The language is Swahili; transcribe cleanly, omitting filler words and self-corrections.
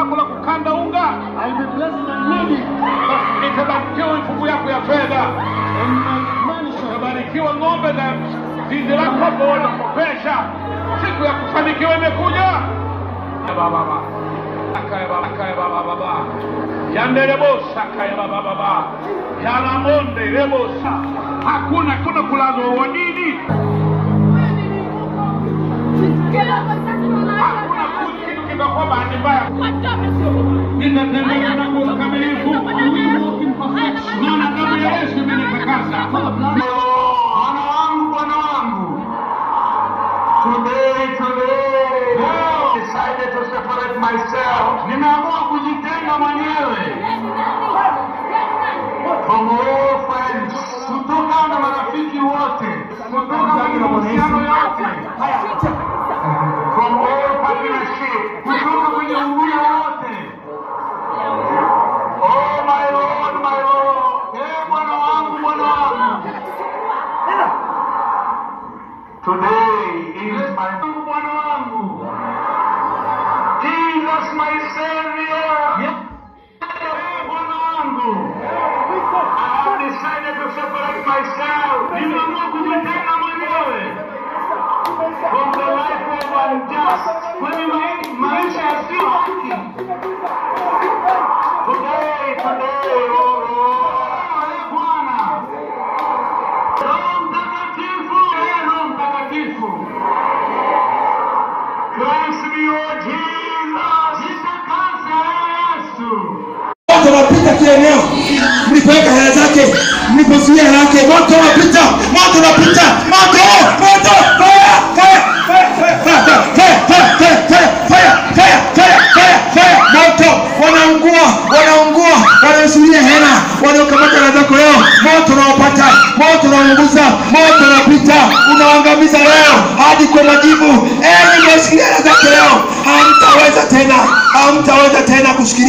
langu la kukanda unga. I'll be blessed and needy. Itabarikiwa mifugo yako ya fedha. And my money shall be. Itabarikiwa ng'ombe na zizi lako ambao wanakopesha. Siku ya kufanikiwa imekuja. Baba. Akaya baba. Yanderebosa kaya baba. Yanamonde rebosa. Hakuna kulazwa uadini. Hakuna kitu kinakuwa bahati mbaya. Ninatembea na ukamilifu. Maana damu ya Yesu imenitakasa. Bwana wangu. Today, I decided to separate myself. Nimeamua kujitenga mwenyewe. From all friends. Kutoka na marafiki wote. Kutoka kwenye mahusiano yote. From all partnership. Kutoka kwenye umoja wote. Oh my Lord, my Lord. Bwana wangu. Today is my Bwana wangu. Jesus my Savior. Bwana wangu. I have decided to separate myself. Nimeamua kujitenga mwenyewe. From the life of unjust. Kwenye maisha yasiyo haki. Today, oh Bwana. Roho Mtakatifu. Christ be oh Jesus. Jitakase Yesu. Moto unapita kila eneo. Mlipoweka hela zake, mlipozuia hela yake, moto unapita. Wanaungua, wanasuria hela, wanaokamata hela zako leo, moto unaopata, moto unaunguza, moto unapita, unaangamiza leo hadi kwa majivu. Mnashikilia hela zake leo, hamtaweza tena kushikilia.